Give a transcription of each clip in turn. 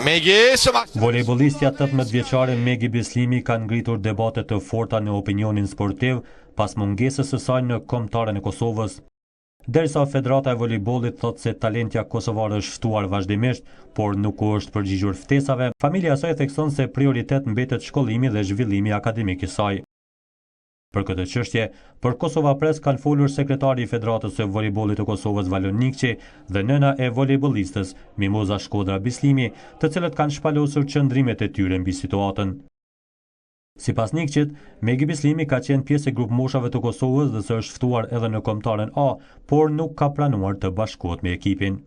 Volejbolistja 18 vjeçare Megi Bislimi ka ngritur debate të forta në opinionin sportiv pas mungesës së saj në kombëtaren e Kosovës. Derisa Federata e Volejbollit thotë se talentja kosovare është ftuar vazhdimisht, por nuk u është përgjigjur ftesave, familja e saj thekson se prioritet mbetet shkollimi dhe zhvillimi akademik i saj. Për këtë çështje, për Kosova Press kanë folur sekretari i Federatës së Volejbollit të Kosovës Valon Nikçi dhe nëna e volejbollistës Mimoza Shkodra Bislimi, të cilët kanë shpalosur qëndrimet e tyre mbi situatën. Sipas Nikçit, Megi Bislimi ka qenë pjesë e grup moshave të Kosovës dhe se është ftuar edhe në kombëtaren A, por nuk ka planuar të bashkohet me ekipin.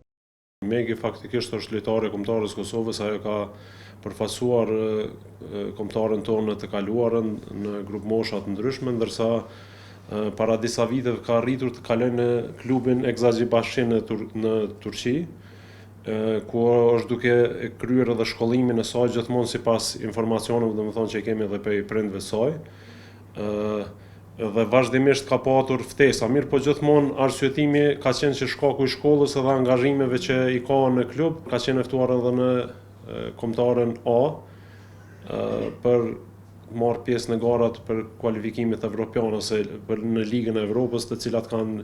Megi faktikisht është lojtari i kombëtarës Kosovës, ajo ka përfaqësuar kombëtaren tonë të kaluarën në grup mosha të ndryshme, ndërsa para disa viteve ka arritur të kalojë në klubin Ekzaqibashin në Turqi, ku është duke kryer edhe shkollimin e saj gjithmonë sipas informacioneve, domethënë që kemi edhe prej prindve të saj. Dhe vazhdimisht ka patur ftesa, mirë po gjithmonë arsyetimi ka qenë që shkaku i shkollës edhe angazhimeve që i ka në klub, ka qenë ftuar edhe në kombëtaren A për marrë pjesë në garat për kualifikimet evropiane ose në Ligën e Evropës, të cilat kanë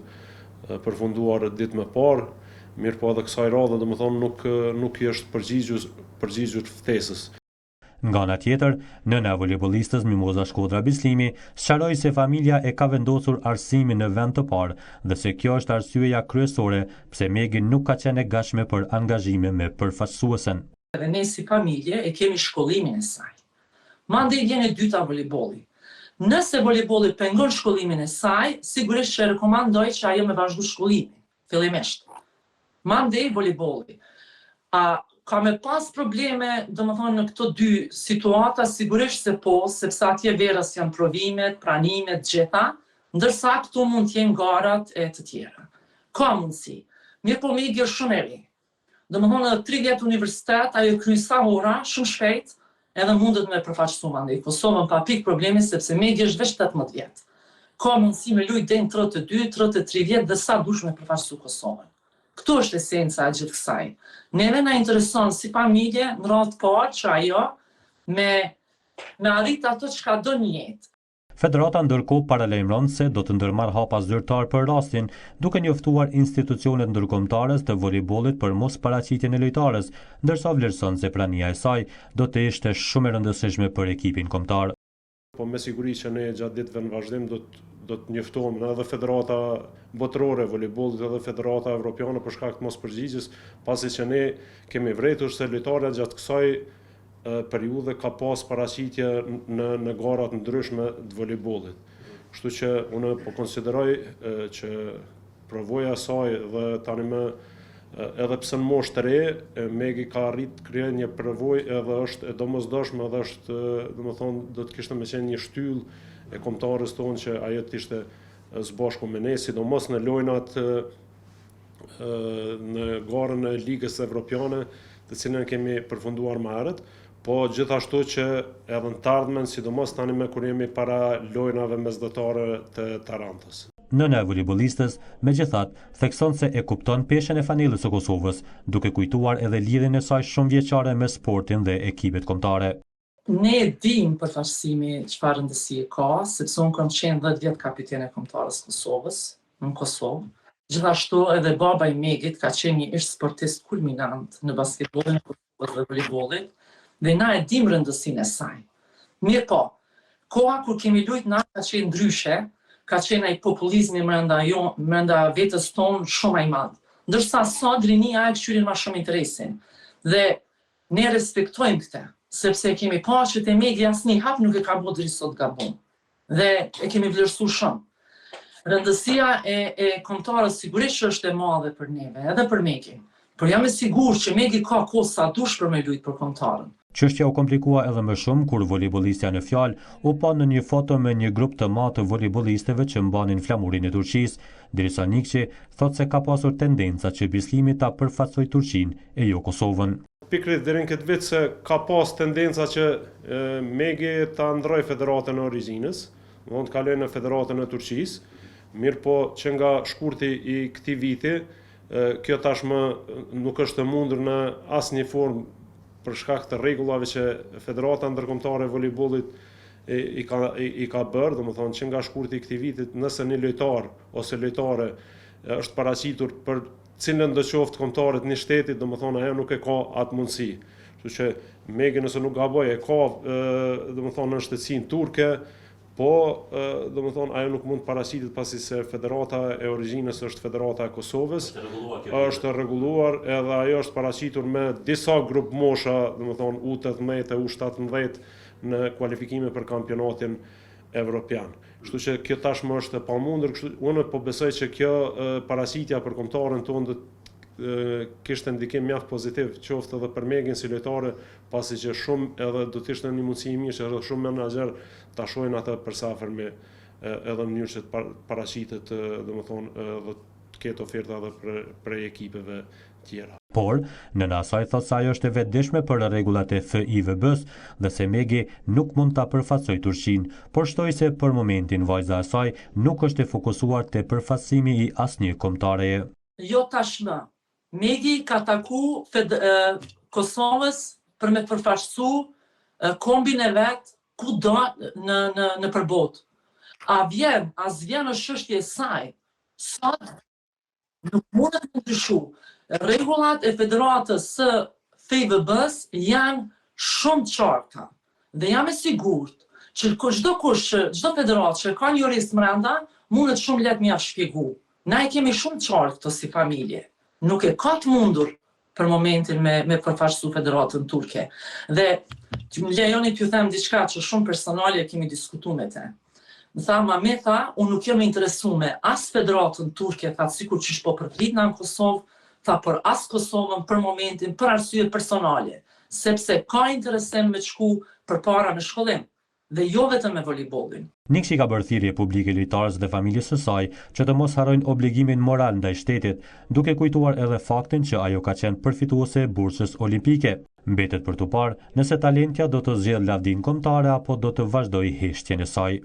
përfunduar ditë më parë, mirë po edhe kësaj radhe domethënë nuk i është përgjigjur ftesës. Nga ana tjetër, nëna e volejbollistës Mimoza Shkodra Bislimi sqaroi se familja e ka vendosur arsimin në vend të parë dhe se kjo është arsyeja kryesore pse Megi nuk ka qenë e gatshme për angazhime me përfaqësuesen. Dhe ne si familje e kemi shkollimin e saj. Mandej vjen e dyta volejbolli. Nëse volejbolli pengon shkollimin e saj, sigurisht që rekomandoj që ajo me vazhdu shkollimin, fillimisht. Mandej volejbolli. Ka me pas probleme, domethënë në këto dy situata, sigurisht se po, sepse atje verës janë provimet, pranimet, gjitha, ndërsa këtu mund t'jenë garat e të tjera. Ka mundësi. Mirë po Megi është shumë e ri. Domethënë në 30 universitet, ajo kryen sa ora, shumë shpejt, edhe mundet me përfaqësu mandej Kosovën pa pikë problemi, sepse Megi është veç 18 vjet. Ka mundësi me luajtë deri në 32, 33 vjet dhe sa dush me përfaqësu Kosovën. Këtu është esenca e gjithë kësaj. Neve na intereson si familje në radhë të parë që ajo me arrit ato çka do në jetë. Federata ndërkohë paralajmëron se do të ndërmarrë hapa zyrtar për rastin, duke njoftuar institucionet ndërkombëtare të volejbollit për mos paraqitjen e lojtarës, ndërsa vlerëson se prania e saj do të ishte shumë e rëndësishme për ekipin kombëtar. Po me siguri që ne gjatë ditëve në vazhdim do të njoftohemi edhe Federata Botërore e Volejbollit edhe Federata Evropiane për shkak të mospërgjigjes, pasi që ne kemi vërtetur se lojtarët gjatë kësaj periudhe ka pas paraqitje në garat ndryshme të volejbollit. Kështu që unë po konsideroj që përvoja e saj dhe tani më edhe pse në moshë të re, Megi ka arrit të krijojë një përvojë edhe është e domosdoshme edhe është, domethënë, do të kishte më qenë një shtyllë e kombëtarës tonë që ajo të ishte së bashku me ne, sidomos në lojnat në garën e Ligës Evropiane, të cilën kemi përfunduar më herët, po gjithashtu që edhe në të ardhmen, sidomos tani me kur jemi para lojnave mesdhetare të Tarantës. Nëna e volejbollistës, megjithatë, thekson se e kupton peshën e fanellës së Kosovës, duke kujtuar edhe lidhjen e saj shumë vjeçare me sportin dhe ekipet kombëtare. Ne e dim përfaqësimi çfarë rëndësie ka, sepse unë kam qenë 10 vjet kapitene e kombëtarës Kosovës në Kosovë. Gjithashtu edhe baba i Megit ka qenë një ish sportist kulminant në basketbollin dhe volejbollin, dhe na e dim rëndësinë e saj. Mirë po, koha kur kemi luajtur na ka qenë ndryshe, ka qenë ai populizmi brenda vetës tonë shumë i madh. Ndërsa sot rinia e këshyrin ma shumë interesin. Dhe ne respektojmë këtë, sepse kemi pa që te Megi asnjë hap nuk e ka bërë deri sot gabim. Dhe e kemi vlerësuar shumë. Rëndësia e kombëtarës sigurisht që është e madhe për neve, edhe për Megin. Por jam e sigurt që Megi ka kohë sa dush për me luajtur për kombëtarën. Çështja u komplikua edhe më shumë kur volejbollistja në fjalë u pa në një foto me një grup të madh të volejbollistëve që mbanin flamurin e Turqisë, derisa Nikçi thotë se ka pasur tendenca që Bislimi ta përfaqësojë Turqinë e jo Kosovën. Pikërisht deri në këtë vit se ka pas tendenca që Megi ta ndrojë federatën e origjinës, do të kalojë në federatën e Turqisë, mirë po që nga shkurti i këtij viti kjo tashmë nuk është e mundur në asnjë formë për shkak të rregullave që Federata Ndërkombëtare e Voleybollit i ka bërë, domethënë që nga shkurti i këtij vitit, nëse një lojtar ose lojtare është paraqitur për cilën do qoftë kombëtare të një shteti, domethënë ajo nuk e ka atë mundësi. Kështu që Megi, nëse nuk gaboj, e ka domethënë në shtetësinë turke, po domethënë ajo nuk mund paraqitet pasi se Federata e origjinës është Federata e Kosovës, është rregulluar edhe ajo është paraqitur me disa grup mosha, domethënë U18 e U17 në kualifikime për kampionatin evropian. Kështu që kjo tashmë është e pamundur, unë po besoj që kjo paraqitja për kombëtarën tonë kishte ndikim mjaft pozitiv, qoftë edhe për Megin si lojtare, pasi që shumë edhe do të ishte një mundësi mirë që edhe shumë menaxher ta shohin atë përsaferme edhe në mënyrë që të paraqitet, domethënë, edhe të ketë oferta edhe prej ekipeve tjera. Por, nëna saj thot se ajo është e vetëdijshme për rregullat e FIVB-s dhe se Megi nuk mund ta përfaqësojë Turqinë, por shtoi se për momentin vajza e saj nuk është e fokusuar te përfaqësimi i asnjë kombëtareje. Jo tashmë. Megi ka taku Kosovës për me përfaqësu kombin e vet kudo në përbot. As vjen në çështje e saj. Sot nuk mundet të ndryshu. Rregullat e Federatës së FIVB-s janë shumë të qarta. Dhe jam e sigurt që çdo federatë që ka një jurist brenda, mundet shumë lehtë m'ia shpjegu. Na e kemi shumë të qartë këto si familje. Nuk e ka të mundur për momentin me përfaqësu Federatën Turke. Dhe më lejoni t'ju them diçka që shumë personale kemi diskutuar me te. Më tha, me tha, unë nuk jam interesuar as Federatën Turke, tha sikur që po përflit në Kosovë, tha për as Kosovën për momentin, për arsye personale, sepse ka interesim me shku përpara në shkollim, dhe jo vetëm me voleybollin. Nikshi ka bërë thirrje publike lojtarës dhe familjes së saj që të mos harrojnë obligimin moral ndaj shtetit, duke kujtuar edhe faktin që ajo ka qenë përfituese e bursës olimpike. Mbetet për tu parë nëse Talentja do të zgjedhë lavdinë kombëtare apo do të vazhdojë heshtjen e saj.